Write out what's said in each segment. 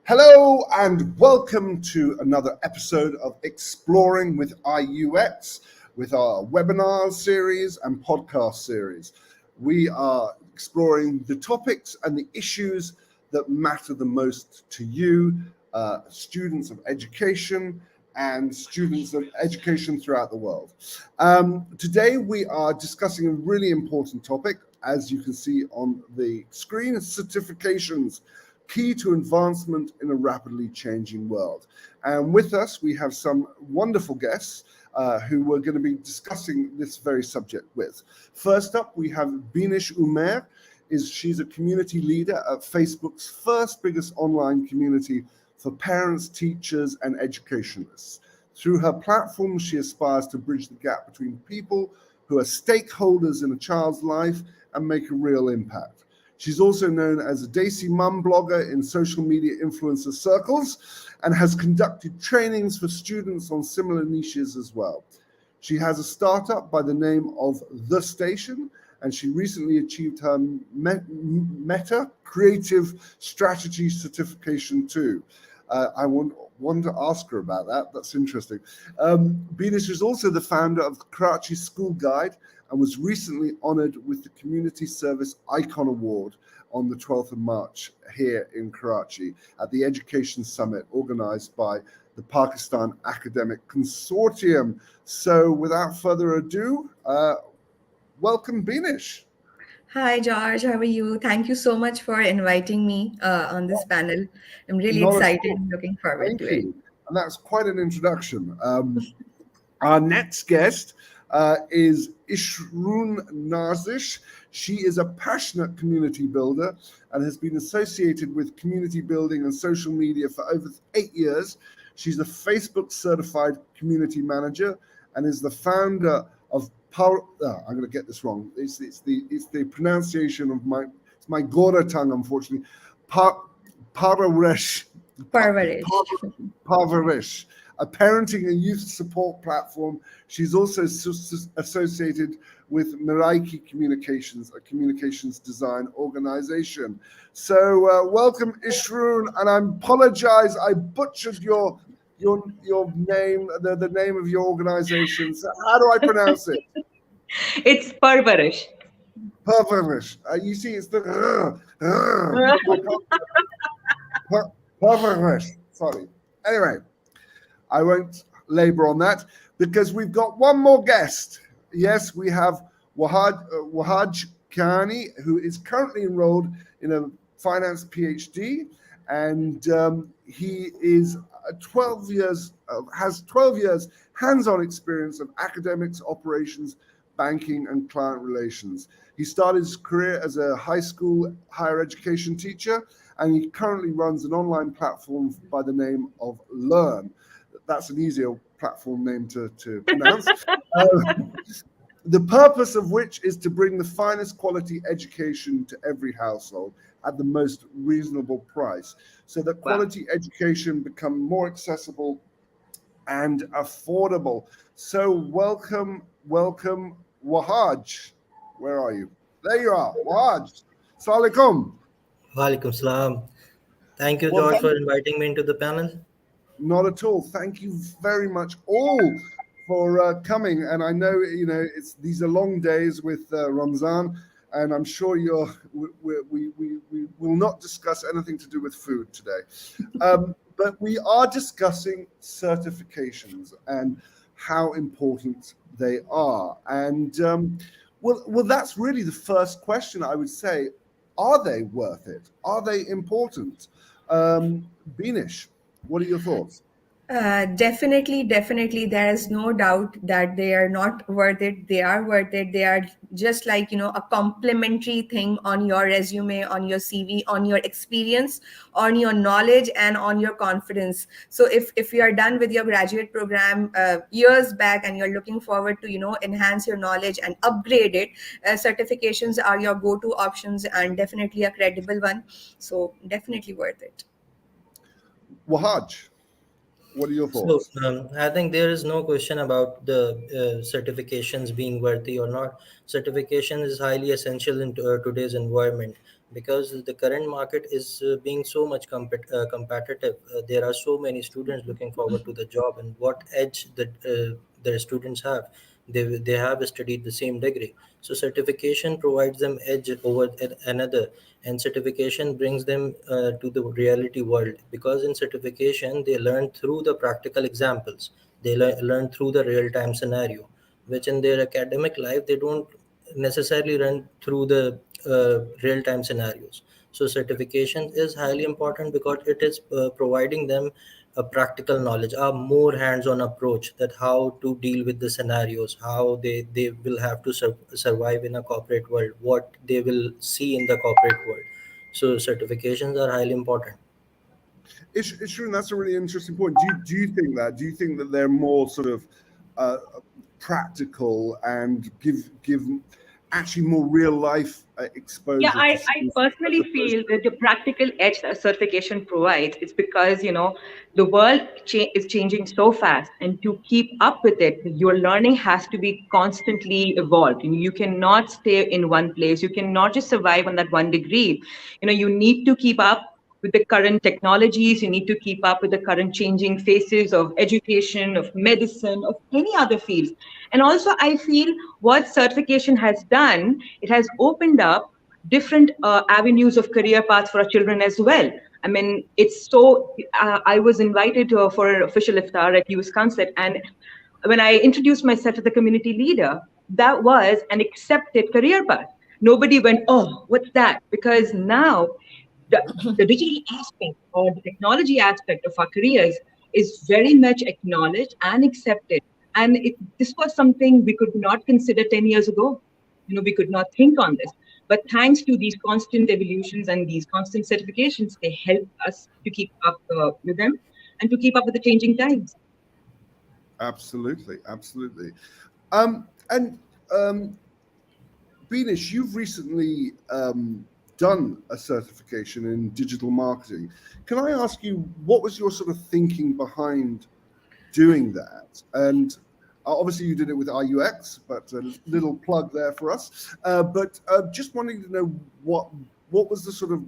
Hello and welcome to another episode of Exploring with IUX with our webinar series and podcast series. We are exploring the topics and the issues that matter the most to you, students of education and students of education throughout the world. Today we are discussing a really important topic, as you can see on the screen, certifications. Key to advancement in a rapidly changing world. And with us, we have some wonderful guests who we're going to be discussing this very subject with. First up, we have Binish Umer. She's a community leader at Facebook's first biggest online community for parents, teachers, and educationalists. Through her platform, she aspires to bridge the gap between people who are stakeholders in a child's life and make a real impact. She's also known as a Daisy Mum blogger in social media influencer circles and has conducted trainings for students on similar niches as well. She has a startup by the name of The Station, and she recently achieved her Meta Creative Strategy Certification too. I want to ask her about that. That's interesting. Binish is also the founder of the Karachi School Guide and was recently honored with the Community Service Icon Award on the 12th of March here in Karachi at the Education Summit organized by the Pakistan Academic Consortium. So without further ado, welcome Binish. Hi, George. How are you? Thank you so much for inviting me on this panel. I'm really Not at excited all. and looking forward Thank to it. you. And that's quite an introduction. Our next guest is Ishrun Nazish. She is a passionate community builder and has been associated with community building and social media for over 8 years. She's a Facebook certified community manager and is the founder of I'm going to get this wrong. It's the pronunciation of my Gora tongue, unfortunately. Parvaresh. Parvarish. Parvarish, a parenting and youth support platform. She's also associated with Miraiki Communications, a communications design organization. So welcome, Ishrun, and I apologize, I butchered your name, the name of your organization. So how do I pronounce it? It's Parvarish. Parvarish. You see, it's the Parvarish. Sorry. Anyway, I won't labor on that because we've got one more guest. Yes, we have Wahaj Khani, who is currently enrolled in a finance PhD, and he is 12 years has 12 years hands-on experience of academics, operations, banking, and client relations. He started his career as a high school higher education teacher, and he currently runs an online platform by the name of Learn. That's an easier platform name to pronounce. The purpose of which is to bring the finest quality education to every household at the most reasonable price, so that quality education become more accessible and affordable. So welcome, Wahaj. Where are you? There you are, Wahaj. Assalamu alaikum. Walaikum salam. Thank you, Well, George, for inviting me into the panel. Not at all. Thank you very much all for coming. And I know these are long days with Ramzan, and I'm sure we will not discuss anything to do with food today. But we are discussing certifications and how important they are. And well, that's really the first question I would say. Are they worth it? Are they important? Binish, what are your thoughts? Definitely. There is no doubt that they are not worth it. They are worth it. They are just like, a complimentary thing on your resume, on your CV, on your experience, on your knowledge, and on your confidence. So if you are done with your graduate program years back and you're looking forward to, enhance your knowledge and upgrade it, certifications are your go-to options and definitely a credible one. So definitely worth it. Wahaj, what are your So thoughts? I think there is no question about the certifications being worthy or not. Certification is highly essential in today's environment. because the current market is being so much competitive. There are so many students looking forward to the job, and what edge that the students have, they have studied the same degree. So certification provides them edge over another, and certification brings them to the reality world, because in certification they learn through the practical examples, they learn through the real time scenario, which in their academic life they don't necessarily run through the real time scenarios. So certification is highly important because it is providing them a practical knowledge, a more hands on approach, that how to deal with the scenarios, how they will have to survive in a corporate world, what they will see in the corporate world. So certifications are highly important. Ishrin, that's a really interesting point. Do you think that? Do you think that they're more sort of uh, practical and give actually more real life Yeah, exposure to I students as personally opposed feel that the practical edge that certification provides is because, the world is changing so fast, and to keep up with it, your learning has to be constantly evolved. You cannot stay in one place. You cannot just survive on that one degree. You need to keep up with the current technologies. You need to keep up with the current changing faces of education, of medicine, of any other fields. And also, I feel what certification has done, it has opened up different avenues of career paths for our children as well. I mean, it's so. I was invited for an official iftar at US Concept, and when I introduced myself as a community leader, that was an accepted career path. Nobody went, "Oh, what's that?" Because now the, the digital aspect or the technology aspect of our careers is very much acknowledged and accepted. And this was something we could not consider 10 years ago. We could not think on this. But thanks to these constant evolutions and these constant certifications, they help us to keep up with them and to keep up with the changing times. absolutely, absolutely. And Beanish, you've recently done a certification in digital marketing. Can I ask you, what was your sort of thinking behind doing that? And obviously, you did it with IUX, but a little plug there for us. But just wanting to know what was the sort of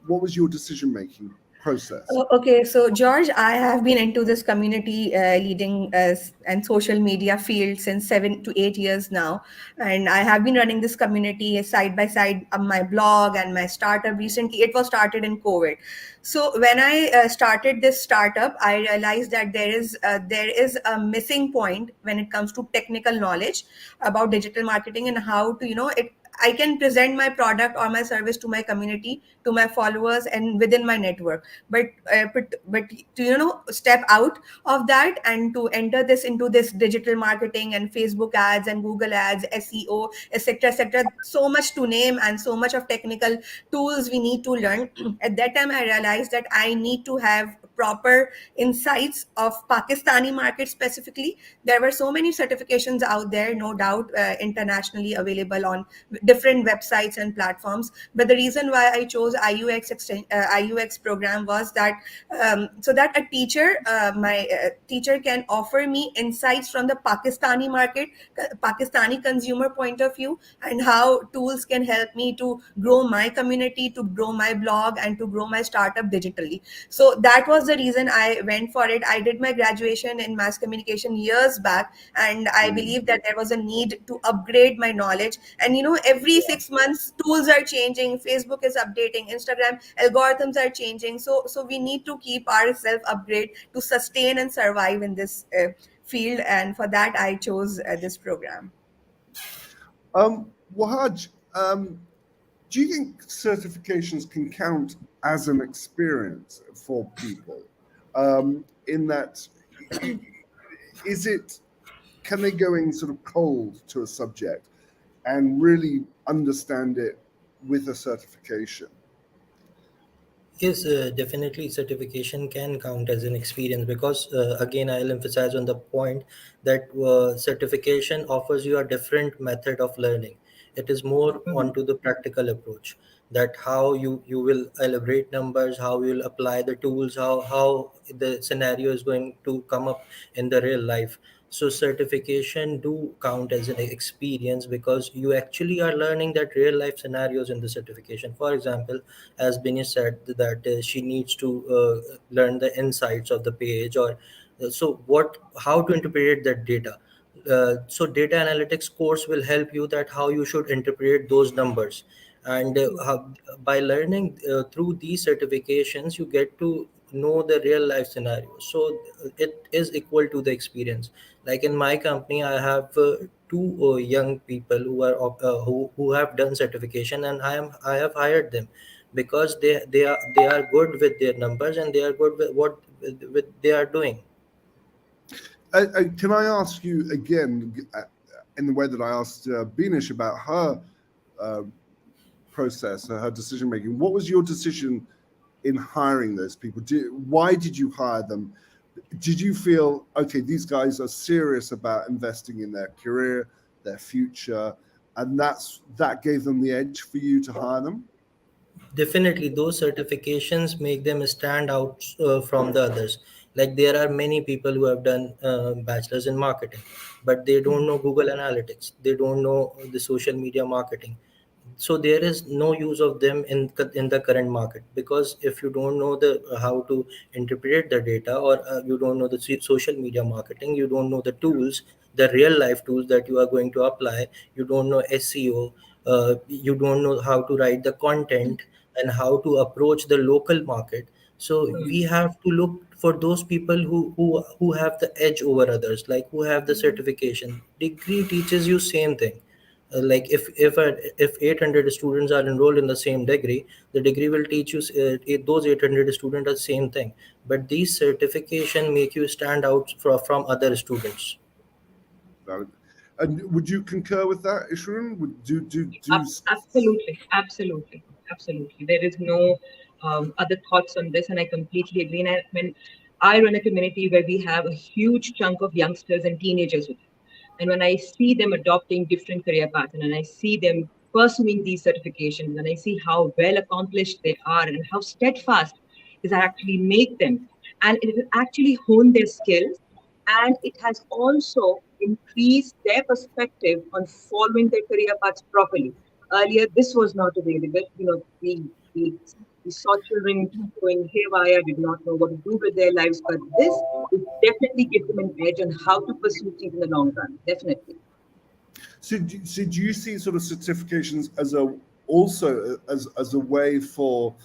what was your decision making process? Oh, okay, so George, I have been into this community leading and social media field since 7 to 8 years now, and I have been running this community side by side on my blog and my startup. Recently, it was started in COVID. So when I started this startup, I realized that there is a missing point when it comes to technical knowledge about digital marketing and how to it. I can present my product or my service to my community, to my followers, and within my network. But to step out of that and to enter this into this digital marketing and Facebook ads and Google ads, SEO, etc., etc. So much to name and so much of technical tools we need to learn. At that time, I realized that I need to have proper insights of Pakistani market specifically. There were so many certifications out there, no doubt, internationally available on different websites and platforms. But the reason why I chose IUX program was that so that a teacher, my teacher, can offer me insights from the Pakistani market, Pakistani consumer point of view, and how tools can help me to grow my community, to grow my blog, and to grow my startup digitally. So that was the reason I went for it. I did my graduation in mass communication years back, and I believe that there was a need to upgrade my knowledge. And every 6 months tools are changing, Facebook is updating, Instagram algorithms are changing. So we need to keep ourselves upgrade to sustain and survive in this field, and for that I chose this program. Wahaj, do you think certifications can count as an experience for people? In that, is it can they go in sort of cold to a subject and really understand it with a certification? Yes, definitely certification can count as an experience, because again I'll emphasize on the point that certification offers you a different method of learning. It is more onto the practical approach, that how you will elaborate numbers, how you will apply the tools, how the scenario is going to come up in the real life. So certification do count as an experience because you actually are learning that real life scenarios in the certification. For example, as Bini said that she needs to learn the insights of the page, or so what, how to interpret that data. So data analytics course will help you that how you should interpret those numbers. And by learning through these certifications, you get to know the real life scenario. So it is equal to the experience. Like in my company, I have two young people who are who have done certification, and I have hired them because they are good with their numbers, and they are good with what with they are doing. Can I ask you again, in the way that I asked Beanish about her uh, process, her decision making? What was your decision in hiring those people? Why did you hire them? Did you feel, okay, these guys are serious about investing in their career, their future, and that gave them the edge for you to hire them? Definitely, those certifications make them stand out from the others. Like there are many people who have done bachelors in marketing, but they don't know Google Analytics. They don't know the social media marketing. So there is no use of them in the current market, because if you don't know the how to interpret the data, or you don't know the social media marketing, you don't know the tools, the real life tools that you are going to apply, you don't know SEO, you don't know how to write the content and how to approach the local market. So we have to look for those people who have the edge over others, like who have the certification. Degree teaches you same thing. Like if 800 students are enrolled in the same degree, the degree will teach you those 800 students are same thing. But these certification make you stand out from other students. Valid. And would you concur with that, Ishran? Would do Absolutely, absolutely, absolutely. There is no other thoughts on this, and I completely agree. And when I run a community where we have a huge chunk of youngsters and teenagers with us, and when I see them adopting different career paths, and when I see them pursuing these certifications, and I see how well accomplished they are, and how steadfast is actually make them, and it will actually hone their skills, and it has also increased their perspective on following their career paths properly. Earlier, this was not available. We saw children going haywire, did not know what to do with their lives, but this will definitely give them an edge on how to pursue things in the long run. Definitely. so do you see sort of certifications as a also as a way for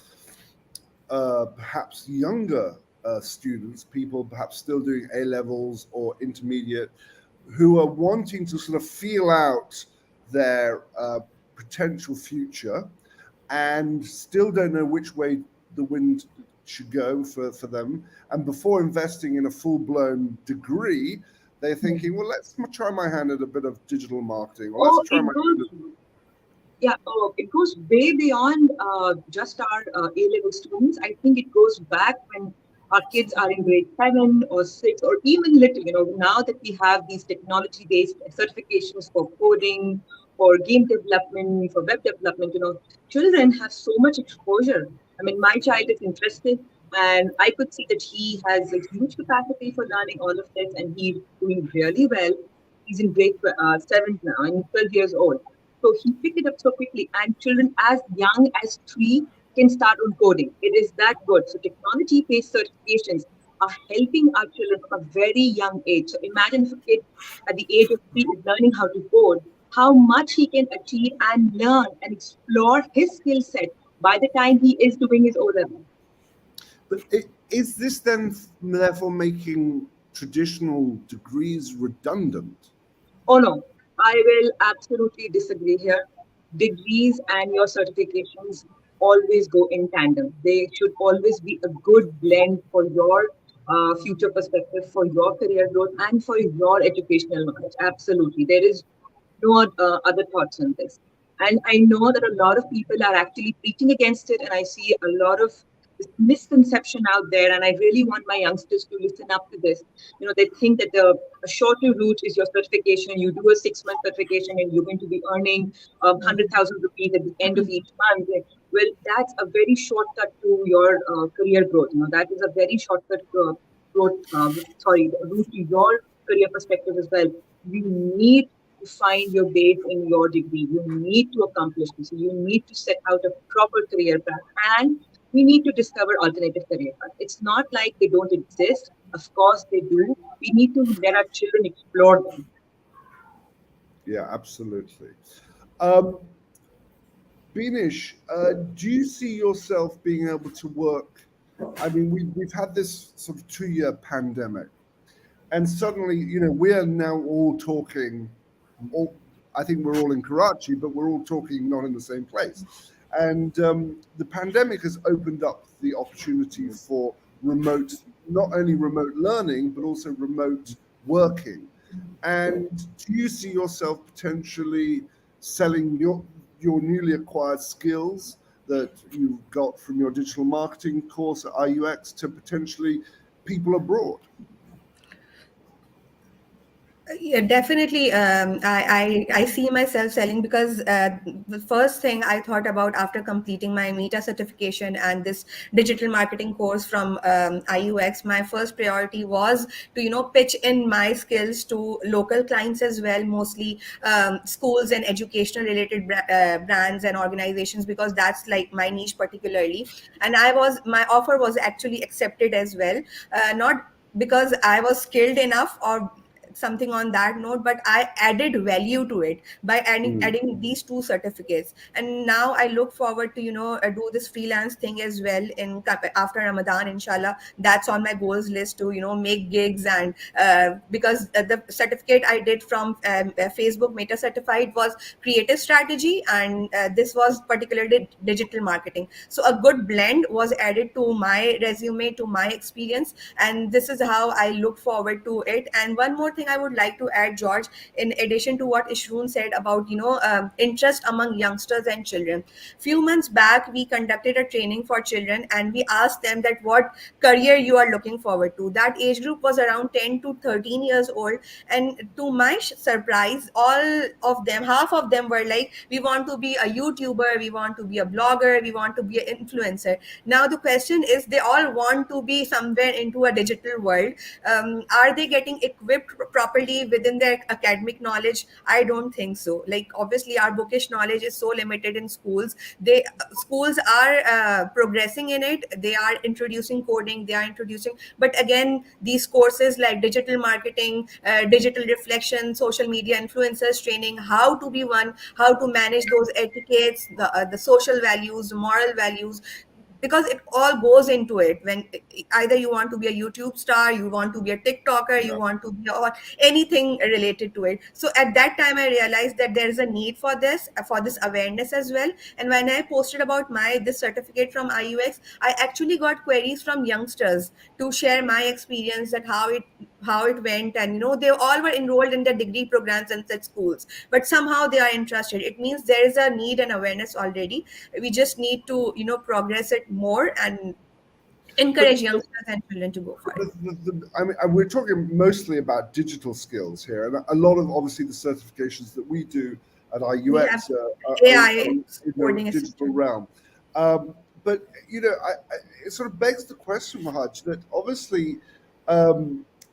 perhaps younger students, people perhaps still doing A levels or intermediate, who are wanting to sort of feel out their potential future and still don't know which way the wind should go for them. And before investing in a full blown degree, they're thinking, well, let's try my hand at a bit of digital marketing, or let's Oh, try it my hand goes Yeah, it goes way beyond just our A-level students. I think it goes back when our kids are in grade 7 or 6, or even little. Now that we have these technology-based certifications for coding, for game development, for web development, children have so much exposure. I mean, my child is interested, and I could see that he has a huge capacity for learning all of this, and he's doing really well. He's in grade 7 now, and he's 12 years old. So he picked it up so quickly, and children as young as 3 can start on coding. It is that good. So technology-based certifications are helping our children from a very young age. So imagine if a kid at the age of 3 is learning how to code, how much he can achieve and learn and explore his skill set by the time he is doing his O level. But is this then therefore making traditional degrees redundant? Oh no, I will absolutely disagree here. Degrees and your certifications always go in tandem. They should always be a good blend for your future perspective, for your career growth, and for your educational knowledge. Absolutely. There is no other thoughts on this. And I know that a lot of people are actually preaching against it, and I see a lot of this misconception out there. And I really want my youngsters to listen up to this. They think that the a shorter route is your certification. You do a 6-month certification, and you're going to be earning 100,000 rupees at the end of each month. Well, that's a very shortcut to your career growth. That is a very shortcut growth. Sorry, route to your career perspective as well, you need to find your base in your degree. You need to accomplish this. You need to set out a proper career path, and we need to discover alternative career paths. It's not like they don't exist. Of course they do. We need to let our children explore them. Yeah, absolutely. Um, Beanish, do you see yourself being able to work? I mean, we've had this sort of 2 year pandemic, and suddenly, we are now all talking. All, I think we're all in Karachi, but we're all talking not in the same place. And the pandemic has opened up the opportunity for remote, not only remote learning, but also remote working. And do you see yourself potentially selling your newly acquired skills that you've got from your digital marketing course at IUX to potentially people abroad? Yeah, definitely. I see myself selling because the first thing I thought about after completing my Meta certification and this digital marketing course from IUX, my first priority was to pitch in my skills to local clients as well, mostly schools and educational related brands and organizations, because that's like my niche particularly. And my offer was actually accepted as well, not because I was skilled enough or something on that note, but I added value to it by Mm. adding these two certificates. And now I look forward to do this freelance thing as well after Ramadan, inshallah. That's on my goals list to make gigs. And because the certificate I did from Facebook Meta Certified was creative strategy, and this was particularly digital marketing. So a good blend was added to my resume, to my experience, and this is how I look forward to it. And one more thing I would like to add, George, in addition to what Ishroon said about interest among youngsters and children. Few months back, we conducted a training for children, and we asked them that what career you are looking forward to. That age group was around 10 to 13 years old, and to my surprise, all of them, half of them were like, we want to be a YouTuber, we want to be a blogger, we want to be an influencer. Now the question is, they all want to be somewhere into a digital world. Are they getting equipped properly within their academic knowledge? I don't think so. Like, obviously our bookish knowledge is so limited in schools. Schools are progressing in it. They are introducing coding, they are introducing, but again, these courses like digital marketing, digital reflection, social media influencers training, how to be one, how to manage those etiquettes, the social values, moral values, because it all goes into it. When either you want to be a YouTube star, you want to be a TikToker, you Yeah. want to be, or anything related to it. So at that time I realized that there is a need for this awareness as well. And when I posted about my this certificate from IUX, I actually got queries from youngsters to share my experience, that how it went. And they all were enrolled in the degree programs and such schools, but somehow they are interested. It means there is a need and awareness already. We just need to progress it more and But encourage youngsters and children to go for it. I mean, we're talking mostly about digital skills here, and a lot of obviously the certifications that we do at We have IUX are AI in the coding digital assistant. realm. But it sort of begs the question, Mahaj, that obviously,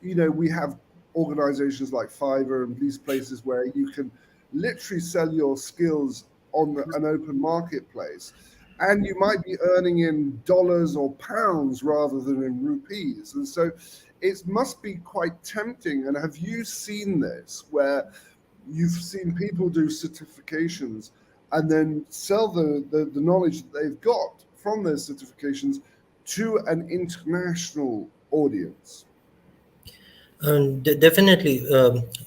we have organizations like Fiverr and these places where you can literally sell your skills on an open marketplace, and you might be earning in dollars or pounds rather than in rupees. And so it must be quite tempting. And have you seen this where you've seen people do certifications and then sell the knowledge that they've got from those certifications to an international audience? Definitely.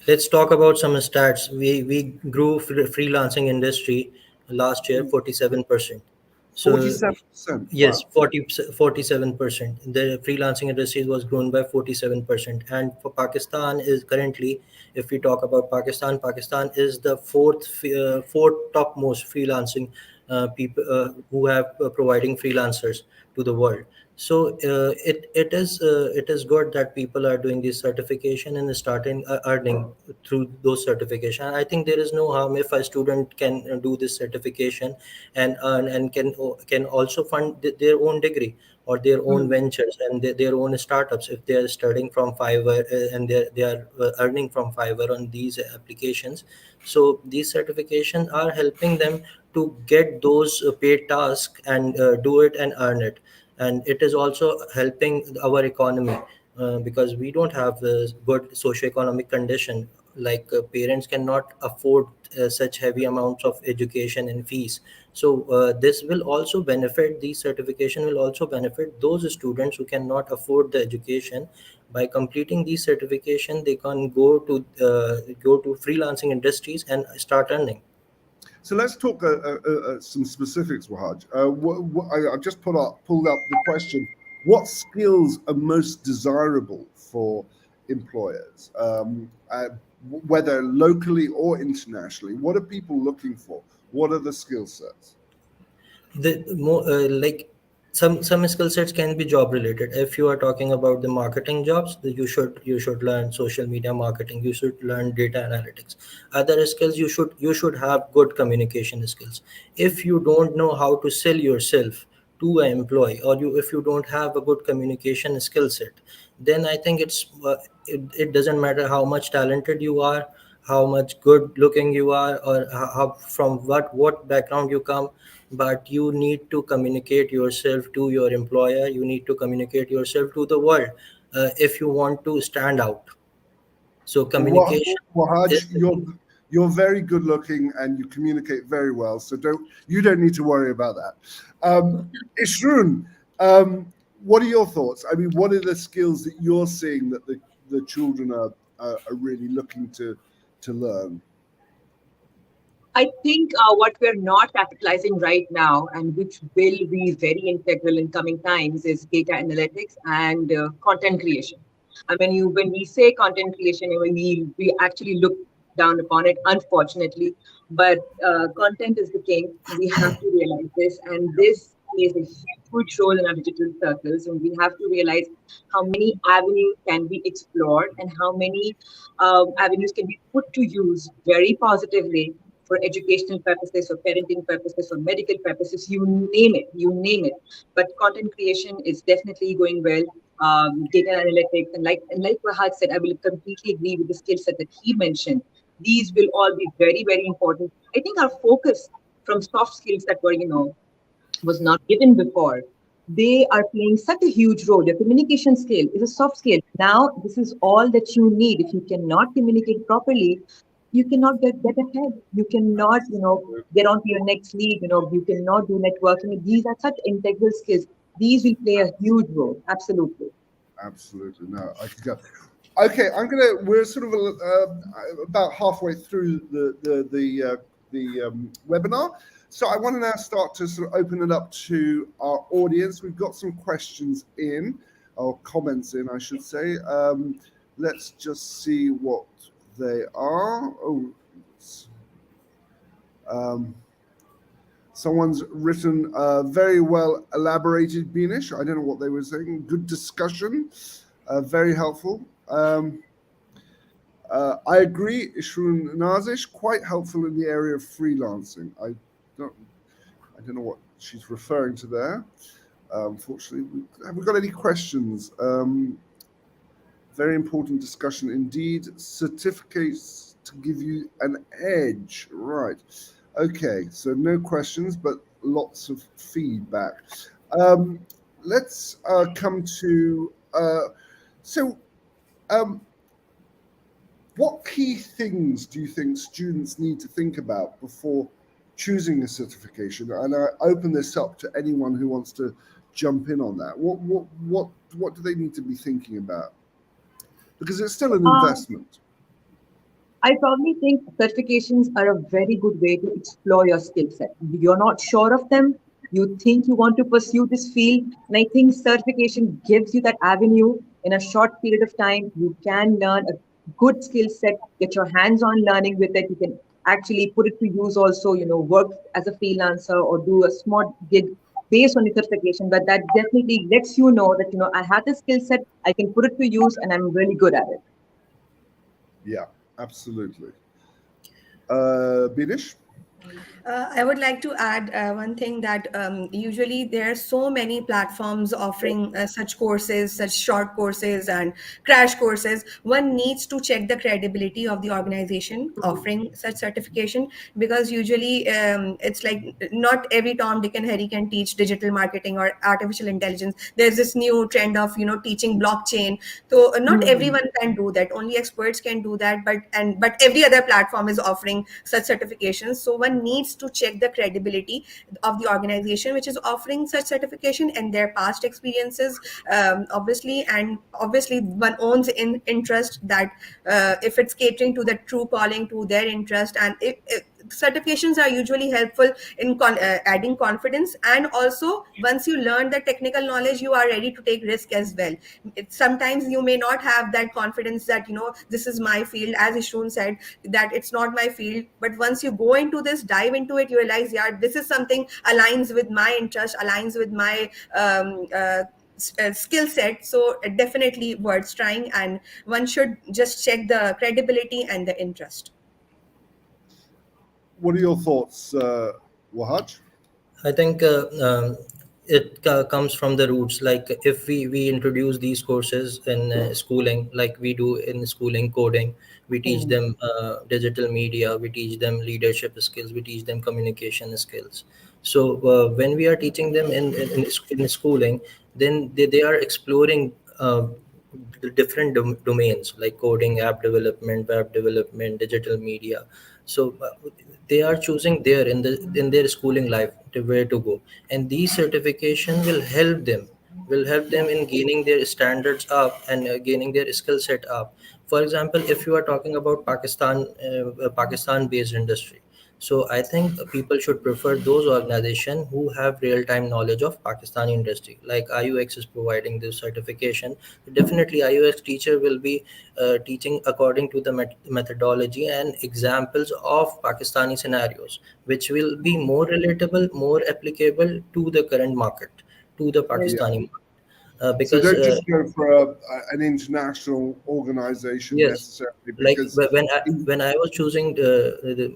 Let's talk about some stats. We grew freelancing industry last year 47%. So 47%. yes, Wow. 47%. The freelancing industry was grown by 47%. And for Pakistan is currently, if we talk about Pakistan, Pakistan is the fourth topmost freelancing people who have providing freelancers to the world. So it is good that people are doing this certification and starting earning through those certification. I think there is no harm if a student can do this certification and earn, and can also fund their own degree or their own Mm. ventures and their own startups if they are studying from Fiverr, and they are earning from Fiverr on these applications. So these certifications are helping them to get those paid tasks and do it and earn it. And it is also helping our economy, because we don't have a good socio-economic condition. Like parents cannot afford such heavy amounts of education and fees. So this will also benefit, the certification will also benefit those students who cannot afford the education. By completing these certification, they can go to freelancing industries and start earning. So let's talk some specifics, Wahaj. I've just pulled up the question. What skills are most desirable for employers, whether locally or internationally? What are people looking for? What are the skill sets? The more like some skill sets can be job related. If you are talking about the marketing jobs, you should learn social media marketing, you should learn data analytics. Other skills, you should have good communication skills. If you don't know how to sell yourself to an employee, or if you don't have a good communication skill set, then I think it doesn't matter how much talented you are, how much good looking you are, or how, from what background you come. But you need to communicate yourself to your employer, you need to communicate yourself to the world, if you want to stand out. So communication is Wahaj, the key. you're very good looking and you communicate very well. So don't need to worry about that. Ishrun, what are your thoughts? I mean, what are the skills that you're seeing that the children are really looking to learn? I think what we're not capitalizing right now, and which will be very integral in coming times, is data analytics and content creation. I mean, when we say content creation, we actually look down upon it, unfortunately. But content is the king. We have to realize this, and this plays a huge role in our digital circles. And we have to realize how many avenues can be explored and how many avenues can be put to use very positively for educational purposes or parenting purposes or medical purposes, you name it. But content creation is definitely going well. Data analytics and like Wahad said, I will completely agree with the skill set that he mentioned. These will all be very, very important. I think our focus from soft skills that were, was not given before. They are playing such a huge role. Your communication skill is a soft skill. Now, this is all that you need. If you cannot communicate properly, you cannot get ahead. You cannot, get on to your next league. You cannot do networking. These are such integral skills. These will play a huge role. Absolutely. Absolutely, no, I could go. Okay, We're sort of about halfway through the webinar, so I want to now start to sort of open it up to our audience. We've got some questions in, or comments in, I should say. Let's just see what they are. Um, Someone's written very well elaborated, Beanish. I don't know what they were saying. Good discussion, very helpful. I agree, Ishrun Nazish, quite helpful in the area of freelancing. Don't, I don't know what she's referring to there. Unfortunately, have we got any questions? Very important discussion indeed. Certificates to give you an edge, right? Okay, so no questions, but lots of feedback. Let's come to so. What key things do you think students need to think about before choosing a certification? And I open this up to anyone who wants to jump in on that. What do they need to be thinking about? Because it's still an Uh, investment. I probably think certifications are a very good way to explore your skill set. You're not sure of them. You think you want to pursue this field. And I think certification gives you that avenue in a short period of time. You can learn a good skill set, get your hands on learning with it. You can actually put it to use also, work as a freelancer or do a small gig based on your certification, but that definitely lets you know that, I have the skill set, I can put it to use, and I'm really good at it. Yeah, absolutely. Binish? I would like to add one thing that usually there are so many platforms offering such courses, such short courses and crash courses. One needs to check the credibility of the organization offering such certification, because usually it's like not every Tom, Dick, and Harry can teach digital marketing or artificial intelligence. There's this new trend of teaching blockchain, so not Hmm. everyone can do that. Only experts can do that. But every other platform is offering such certifications. So one needs to check the credibility of the organization which is offering such certification and their past experiences, obviously. And obviously, one owns in interest that if it's catering to the true calling to their interest, and if certifications are usually helpful in adding confidence. And also, once you learn the technical knowledge, you are ready to take risk as well. Sometimes you may not have that confidence that this is my field, as Ishun said, that it's not my field. But once you go into this, dive into it, you realize, yeah, this is something aligns with my interest, aligns with my skill set. So definitely worth trying, and one should just check the credibility and the interest. What are your thoughts, Wahaj? I think it comes from the roots. Like if we introduce these courses in schooling, like we do in schooling coding, we teach Hmm. them digital media, we teach them leadership skills, we teach them communication skills. So when we are teaching them in schooling, then they are exploring the different domains like coding, app development, web development, digital media. So they are choosing there in their schooling life to where to go, and these certification will help them in gaining their standards up and gaining their skill set up. For example, if you are talking about Pakistan based industry, so I think people should prefer those organizations who have real time knowledge of Pakistani industry. Like IUX is providing this certification. Definitely, IUX teacher will be teaching according to the methodology and examples of Pakistani scenarios, which will be more relatable, more applicable to the current market, to the Right. Yeah. Pakistani market. So Because don't just go for an international organization Yes, necessarily, like because in, when I was choosing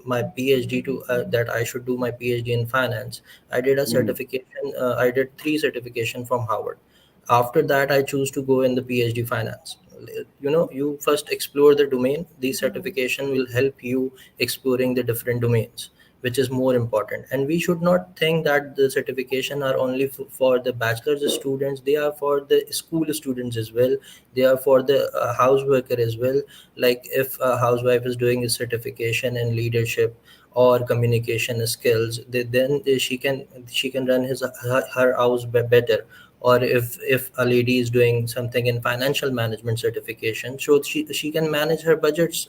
my PhD to that I should do my PhD in finance, I did a mm, certification. I did three certification from Harvard. After that, I choose to go in the PhD finance. You first explore the domain. The certification will help you exploring the different domains, which is more important. And we should not think that the certification are only for the bachelor's students. They are for the school students as well. They are for the house worker as well. Like if a housewife is doing a certification in leadership or communication skills, then she can run her house better. Or if a lady is doing something in financial management certification, so she can manage her budgets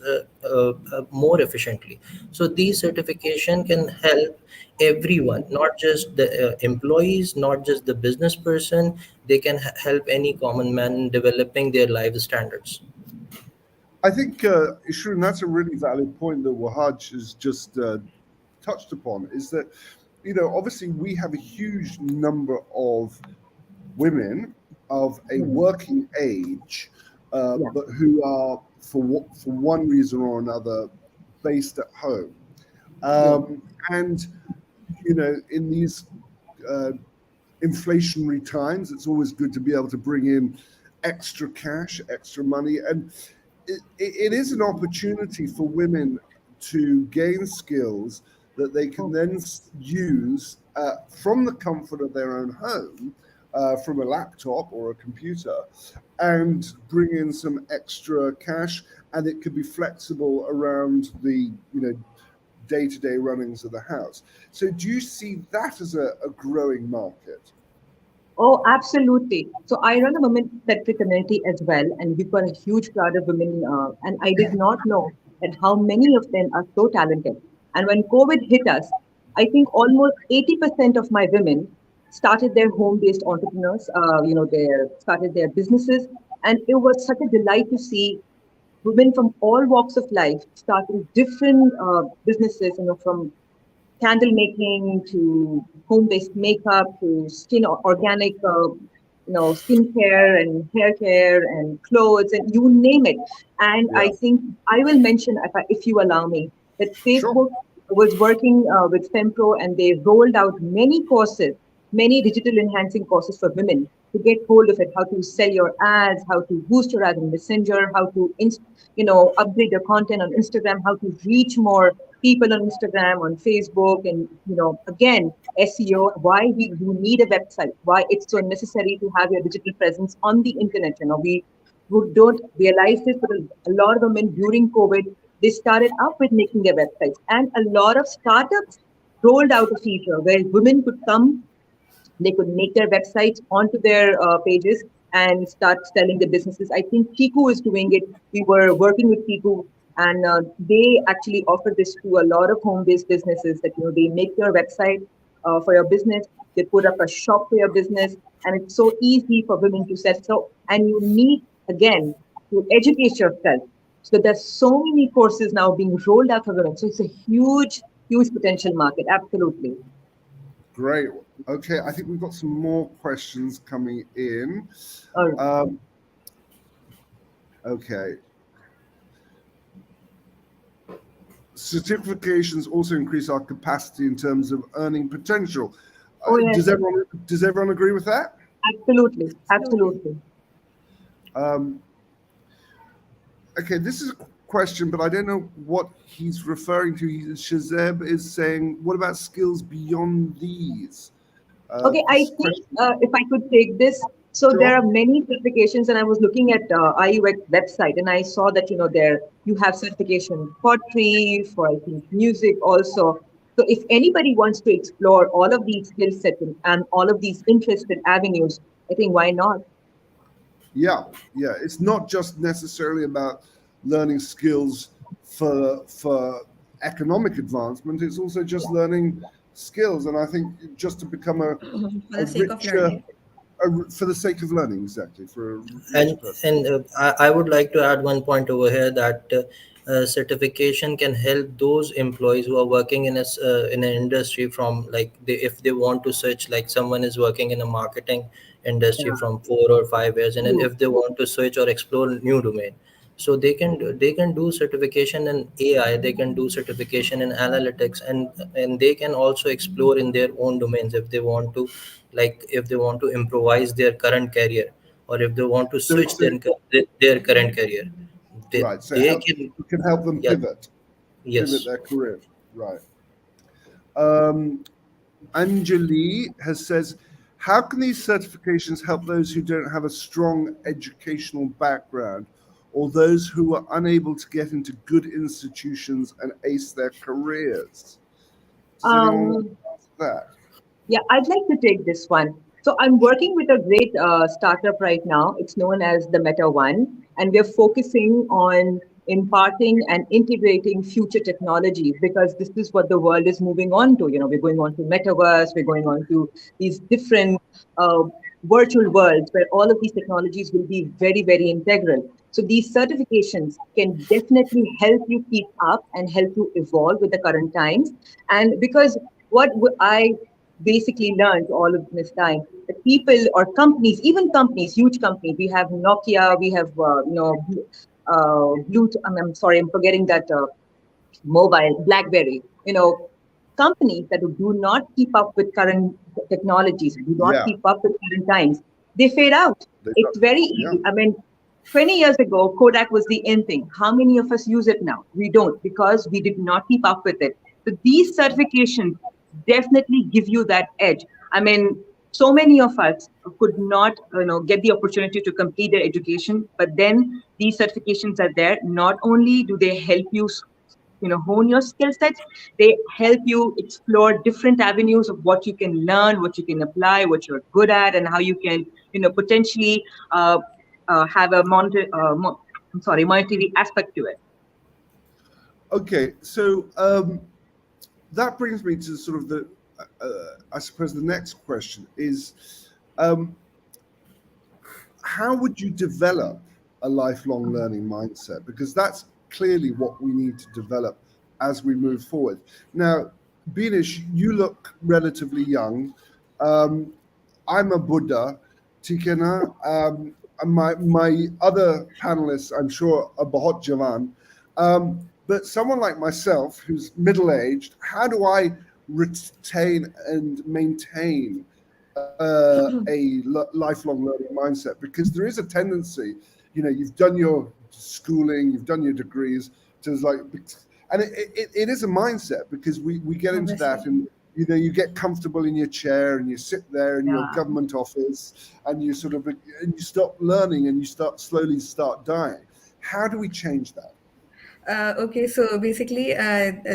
more efficiently. So these certification can help everyone, not just the employees, not just the business person. They can help any common man in developing their life standards. I think, Ishrun, that's a really valid point that Wahaj has just touched upon. Is that obviously we have a huge number of women of a Hmm. working age, Yeah. but who are for one reason or another based at home, Yeah. and in these uh, inflationary times, it's always good to be able to bring in extra cash, extra money, and it is an opportunity for women to gain skills that they can Oh, then use from the comfort of their own home, from a laptop or a computer, and bring in some extra cash. And it could be flexible around the day-to-day runnings of the house. So, do you see that as a growing market? oh, absolutely. So I run a women-centric community as well, and we've got a huge crowd of women. And I did not know that how many of them are so talented. And when COVID hit us, I think almost 80% of my women started their home-based entrepreneurs. They started their businesses, and it was such a delight to see women from all walks of life starting different businesses. From candle making to home-based makeup to skin organic, skincare and hair care and clothes and you name it. And Yeah, I think I will mention, if you allow me, that sure. Facebook was working with FemPro and they rolled out many courses, many digital enhancing courses for women to get hold of it, how to sell your ads, how to boost your ad in Messenger, how to, upgrade your content on Instagram, how to reach more people on Instagram, on Facebook, and, again, SEO, why you need a website, why it's so necessary to have your digital presence on the internet. We who don't realize this, but a lot of women during COVID, they started up with making their websites. And a lot of startups rolled out a feature where women could come, they could make their websites onto their pages and start selling the businesses. I think Kiku is doing it. We were working with Kiku, and they actually offer this to a lot of home-based businesses that they make your website for your business. They put up a shop for your business, and it's so easy for women to sell. So, and you need again to educate yourself. So there's so many courses now being rolled out for women. So it's a huge, huge potential market. Absolutely. Great. Okay, I think we've got some more questions coming in. All right. Okay. Certifications also increase our capacity in terms of earning potential. Oh, yes. Does everyone agree with that? Absolutely. Absolutely. Okay, this is a question, but I don't know what he's referring to. Shazeb is saying, what about skills beyond these? Okay, I This think question, if I could take this, so there sure. are many certifications, and I was looking at IUX website, and I saw that there you have certification pottery for I think music also. So if anybody wants to explore all of these skill sets and all of these interested avenues, I think why not? Yeah, yeah. It's not just necessarily about learning skills for economic advancement. It's also just learning skills, and I think just to become For a the sake of richer, learning. for the sake of learning, exactly, for a richer and person. and I would like to add one point over here that certification can help those employees who are working in an industry from like if they want to switch, like someone is working in a marketing industry Yeah, from 4 or 5 years, and then true. if they want to switch or explore new domain, so they can do certification in AI, they can do certification in analytics, and they can also explore in their own domains if they want to, like if they want to improvise their current career, or if they want to So, switch so their current career, right. So they help can. it can help them Yeah. pivot Yes. their career. Right. Um, Anjali has says, how can these certifications help those who don't have a strong educational background or those who are unable to get into good institutions and ace their careers? Does anyone want Um, to answer that? Yeah, I'd like to take this one. So I'm working with a great startup right now. It's known as the Meta One, and we're focusing on imparting and integrating future technologies because this is what the world is moving on to. We're going on to metaverse, we're going on to these different uh, virtual worlds where all of these technologies will be very, very integral. So these certifications can definitely help you keep up and help you evolve with the current times. And because I basically learned all of this time that people or companies, even companies, huge companies, we have Nokia, we have Bluetooth. I'm sorry, I'm forgetting that mobile, BlackBerry. Companies that do not keep up with current technologies, do not Yeah, keep up with current times, they fade out. they It's don't. very Yeah. easy. I mean, 20 years ago, Kodak was the in thing. How many of us use it now? We don't because we did not keep up with it. So these certifications definitely give you that edge. I mean, so many of us could not, get the opportunity to complete their education, but then these certifications are there. Not only do they help you, hone your skill sets, they help you explore different avenues of what you can learn, what you can apply, what you're good at, and how you can, potentially have a monetary aspect to it. Okay, so that brings me to sort of I suppose the next question is, um, how would you develop a lifelong learning mindset? Because that's clearly what we need to develop as we move forward. Now, Binish, you look relatively young. Um, I'm a Buddha, Tikena. And my other panelists, I'm sure, are Bahot Javan. But someone like myself, who's middle aged, how do I retain and maintain lifelong learning mindset? Because there is a tendency, you've done your schooling, you've done your degrees, to like, and it is a mindset, because we get into that, Obviously. and you get comfortable in your chair and you sit there in your Yeah. government office, and you stop learning, and you slowly start dying. How do we change that? Okay, so basically,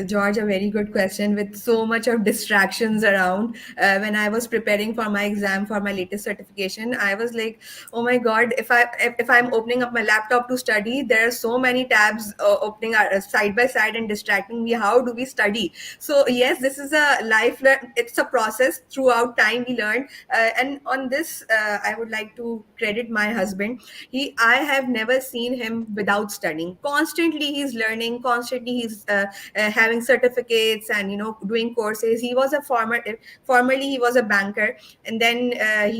George, a very good question with so much of distractions around. When I was preparing for my exam for my latest certification, I was like, "Oh my God! If I'm opening up my laptop to study, there are so many tabs opening side by side and distracting me. How do we study?" So yes, this is a it's a process. Throughout time we learn, and on this, I would like to credit my husband. I have never seen him without studying. Constantly he's learning, constantly he's having certificates and doing courses. He was a formerly he was a banker, and then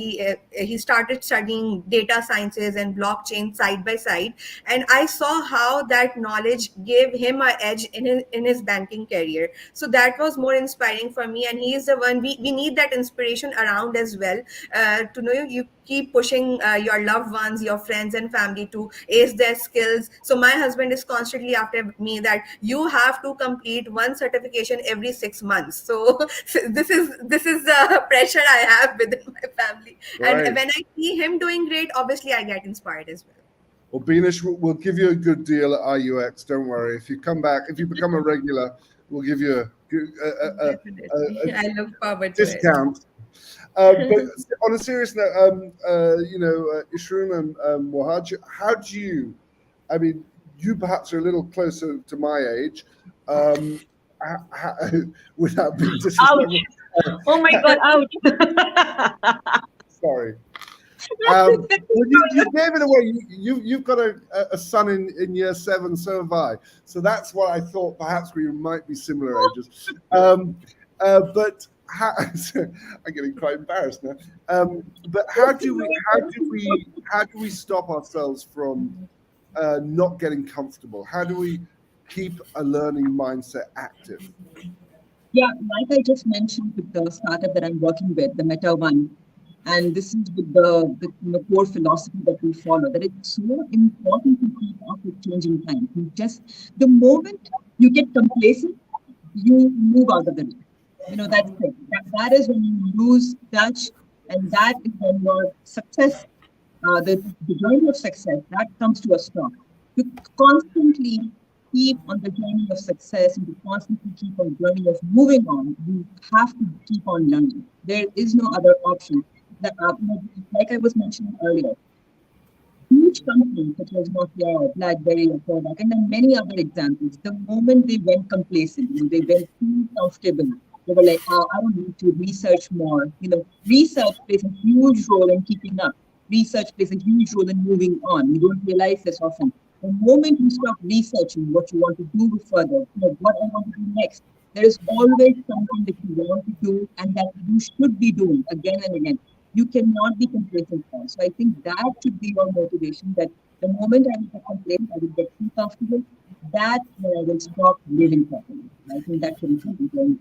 he started studying data sciences and blockchain side by side, and I saw how that knowledge gave him a edge in his banking career. So that was more inspiring for me, and he is the one we need that inspiration around as well, to know you keep pushing your loved ones, your friends and family to ace their skills. So my husband is constantly after me that you have to complete one certification every 6 months. So this is the pressure I have within my family, and Right. when I see him doing great, obviously I get inspired as well. Well, Beanish, we'll give you a good deal at IUX. Don't worry. If you come back, if you become a regular, we'll give you Definitely. a I look forward to it. discount. But on a serious note, Ishrun and Wahaj, how do you? I mean, you perhaps are a little closer to my age, um, without being Ouch. disrespectful. Oh my God, ouch. Sorry. Well, you gave it away. You've got a son in year 7, so have I. So that's why I thought perhaps we might be similar ages. But I'm getting quite embarrassed now. But how do we stop ourselves from not getting comfortable? How do we keep a learning mindset active? Yeah, like I just mentioned with the startup that I'm working with, the Meta One, and this is with the core philosophy that we follow, that it's so important to keep up with changing times. You just the moment you get complacent, you move out of the race. That's it. That is when you lose touch, and that is when your success, the journey of success, that comes to a stop. To constantly keep on the journey of success and to constantly keep on journey of moving on, you have to keep on learning. There is no other option. That, like I was mentioning earlier, huge companies such as Nokia, BlackBerry, or Kodak, and then many other examples, the moment they went complacent, they went too comfortable. They were like, oh, I don't need to research more. Research plays a huge role in keeping up. Research plays a huge role in moving on. You don't realize this often. The moment you stop researching what you want to do further, what I want to do next, there is always something that you want to do and that you should be doing again and again. You cannot be complacent on. So I think that should be your motivation, that the moment I will get complacent, I will get too comfortable, that when I will stop living properly. I think that should be going.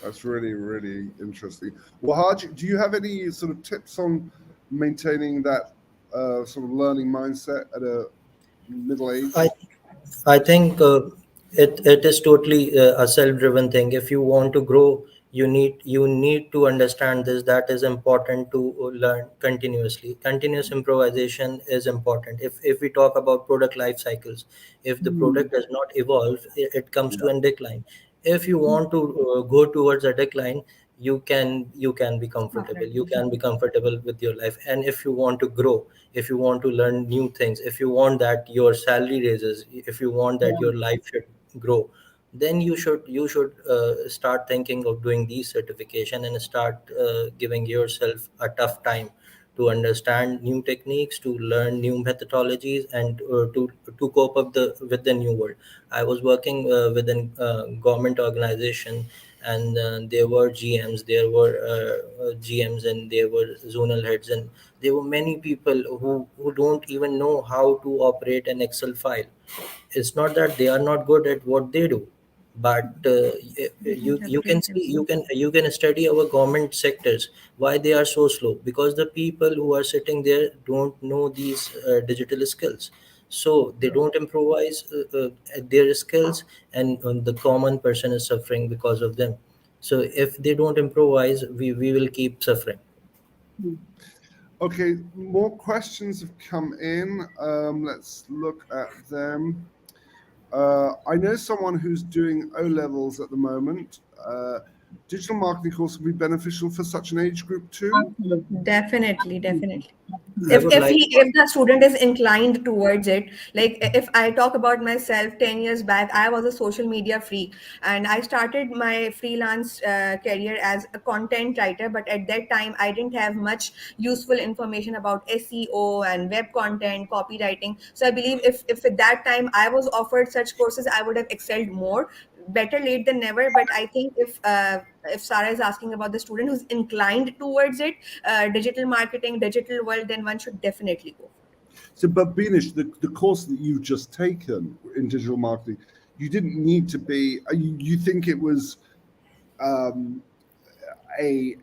That's really, really interesting. Wahaj, do you have any sort of tips on maintaining that sort of learning mindset at a middle age? I I think it is totally a self-driven thing. If you want to grow, you need to understand this. That is important to learn continuously. Continuous improvisation is important. If we talk about product life cycles, if the product does not evolve, it comes to Yeah, a decline. If you want to go towards a decline, you can be comfortable. You can be comfortable with your life. And if you want to grow, if you want to learn new things, if you want that your salary raises, if you want that your life should grow, then you should start thinking of doing these certification and start giving yourself a tough time to understand new techniques, to learn new methodologies, and to cope up with the new world. I was working with a government organization, and there were GMs, there were GMs, and there were zonal heads, and there were many people who don't even know how to operate an Excel file. It's not that they are not good at what they do, but They don't have you can great see, employees. you can study our government sectors, why they are so slow, because the people who are sitting there don't know these digital skills. So they don't improvise their skills, and the common person is suffering because of them. So if they don't improvise, we will keep suffering. Okay, more questions have come in. Let's look at them. I know someone who's doing O levels at the moment. Digital marketing course would be beneficial for such an age group too. Absolutely. Definitely, Absolutely. definitely. I if would Absolutely. if like he to. if the student is inclined towards it, like if I talk about myself, 10 years back I was a social media freak, and I started my freelance career as a content writer, but at that time I didn't have much useful information about SEO and web content copywriting. So I believe if at that time I was offered such courses, I would have excelled more. Better late than never. But I think if Sarah is asking about the student who's inclined towards it, digital marketing, digital world, then one should definitely go for it. So, but Beanish, the course that you've just taken in digital marketing, you didn't need to be. You think it was um, a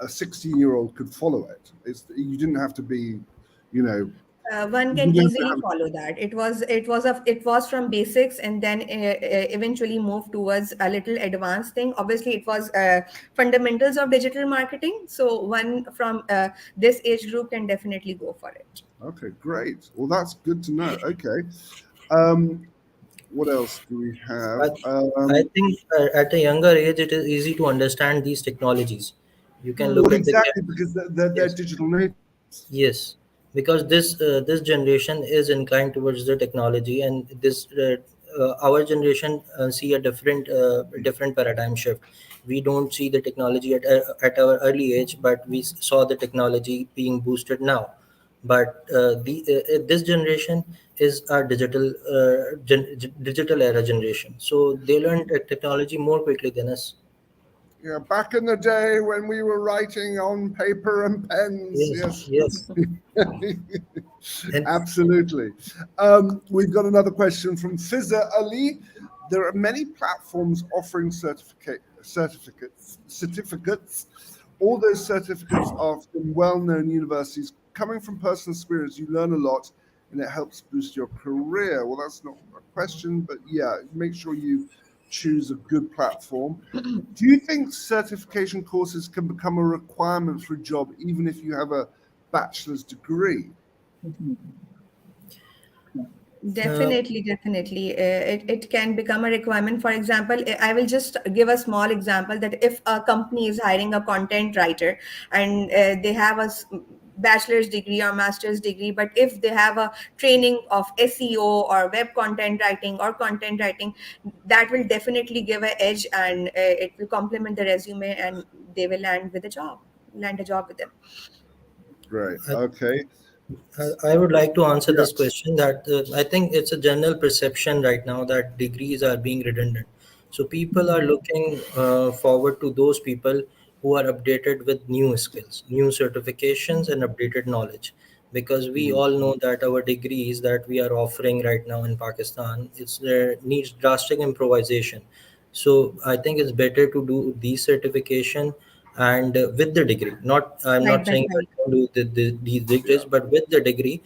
16-year-old could follow it. You didn't have to be, you know, One you can didn't have to easily have. follow that. It was from basics, and then eventually moved towards a little advanced thing. Obviously, it was fundamentals of digital marketing. So one from this age group can definitely go for it. Okay, great. Well, that's good to know. Okay. Um, what else do we have? I, I think at a younger age, it is easy to understand these technologies. You can look Well, at the exactly because they're yes, digital natives. yes, because this generation is inclined towards the technology, and this our generation see a different paradigm shift. We don't see the technology at our early age, but we saw the technology being boosted now. But this generation is a digital era generation, so they learn technology more quickly than us. Yeah, back in the day when we were writing on paper and pens. Yes, Yes. yes, and Absolutely. We've got another question from Fizza Ali. There are many platforms offering certificates. All those certificates are from well-known universities. Coming from personal experience, you learn a lot and it helps boost your career. Well, that's not a question, but yeah, make sure you choose a good platform. Do you think certification courses can become a requirement for a job even if you have a bachelor's degree? Definitely. Yeah. uh, Definitely, definitely. It can become a requirement. For example, I will just give a small example that if a company is hiring a content writer, and they have a bachelor's degree or master's degree, but if they have a training of SEO or web content writing or content writing, that will definitely give an edge, and it will complement the resume, and they will land a job with them. Great. Okay. I would like to answer this Yes. question that I think it's a general perception right now that degrees are being redundant. So people are looking forward to those people who are updated with new skills, new certifications, and updated knowledge. Because we Mhm. all know that our degrees that we are offering right now in Pakistan, it's needs drastic improvisation. So I think it's better to do these certification and with the degree. Not I'm Side not by saying that side. don't do these degrees, Yeah. but with the degree,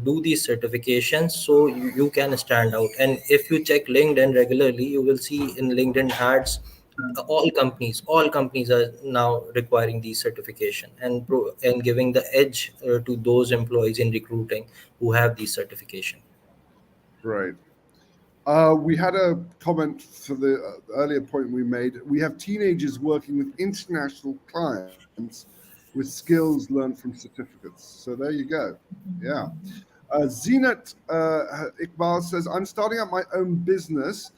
do these certifications so you can stand out. And if you check LinkedIn regularly, you will see in LinkedIn ads. All companies are now requiring these certification and giving the edge to those employees in recruiting who have these certification. Great. We had a comment for the earlier point we made. We have teenagers working with international clients with skills learned from certificates. So there you go. Yeah. Zinat Iqbal says, I'm starting up my own business.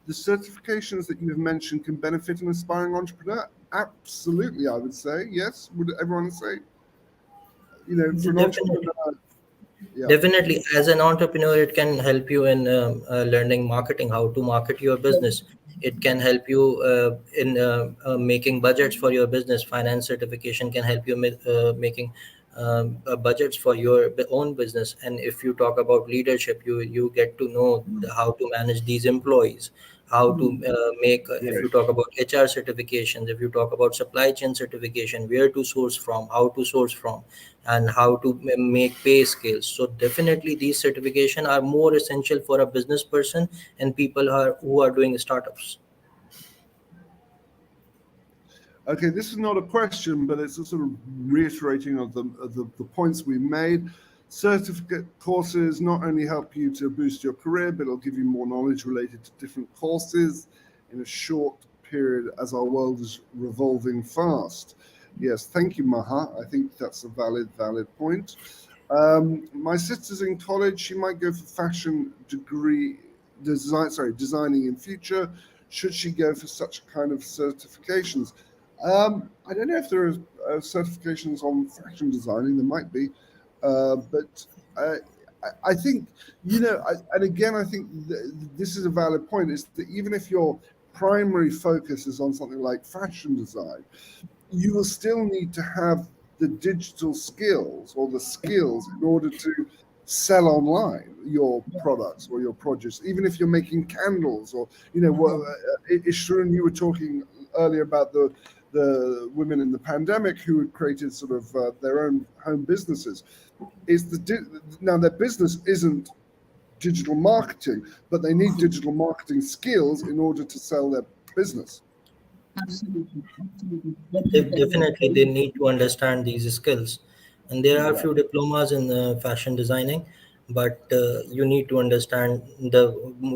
The certifications that you've mentioned can benefit an aspiring entrepreneur. Absolutely, I would say. Yes. Would everyone say? For an Definitely. entrepreneur, yeah. Definitely, as an entrepreneur, it can help you in learning marketing, how to market your business. It can help you in making budgets for your business. Finance certification can help you making budgets for your own business. And if you talk about leadership, you get to know how to manage these employees, how to make. If you Great. talk about HR certifications, if you talk about supply chain certification, where to source from, how to source from, and how to make pay scales. So definitely these certification are more essential for a business person and people who are doing startups. Okay, this is not a question, but it's a sort of reiterating of the points we made. Certificate courses not only help you to boost your career, but it'll give you more knowledge related to different courses in a short period as our world is revolving fast. Yes, thank you, Maha. I think that's a valid point. My sister's in college. She might go for fashion degree designing in future. Should she go for such kind of certifications? I don't know if there are certifications on fashion designing. There might be, but I think and again, I think this is a valid point. Is that even if your primary focus is on something like fashion design, you will still need to have the digital skills or the skills in order to sell online your products or your produce, even if you're making candles or Ishrun, you were talking earlier about the women in the pandemic who had created sort of their own home businesses. Now their business isn't digital marketing, but they need digital marketing skills in order to sell their business. Absolutely, absolutely. What you said was Definitely very they need to understand these skills, and there are a Yeah. few diplomas in fashion designing, but you need to understand the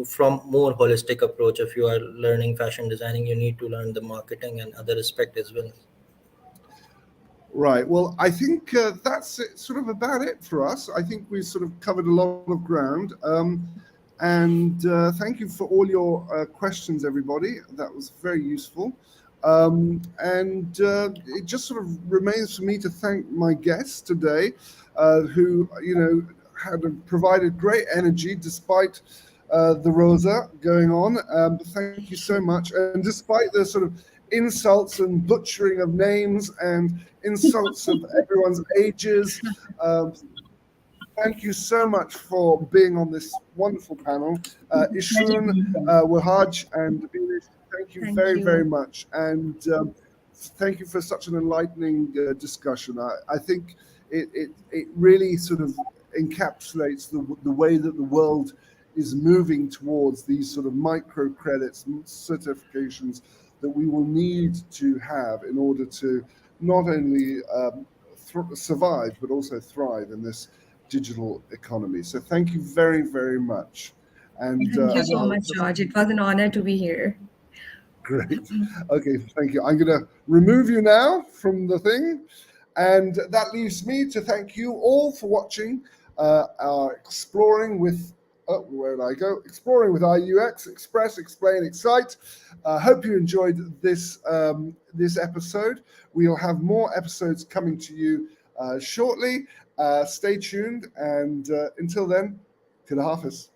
from more holistic approach. If you are learning fashion designing, you need to learn the marketing and other aspect as well. Right. Well, I think that's sort of about it for us. I think we sort of covered a lot of ground. And thank you for all your questions, everybody. That was very useful. And it just sort of remains for me to thank my guests today, who, had provided great energy despite the Rosa going on. Thank you so much. And despite the sort of insults and butchering of names and insults of everyone's ages. Thank you so much for being on this wonderful panel. pleasure Ishrun, being here. Wahaj, and Binish, thank you Thank very, very you. much. And thank you for such an enlightening discussion. I think it really sort of encapsulates the way that the world is moving towards these sort of microcredits and certifications that we will need to have in order to not only survive but also thrive in this digital economy. So thank you very, very much. And Thank you so I'll much, just George. It was an honor to be here. great. Okay, thank you. I'm going to remove you now from the thing. And that leaves me to thank you all for watching our Exploring with, where did I go? Exploring with IUX, Express, Explain, Excite. Hope you enjoyed this episode. We'll have more episodes coming to you shortly. Stay tuned. And until then, Kuda Hafiz.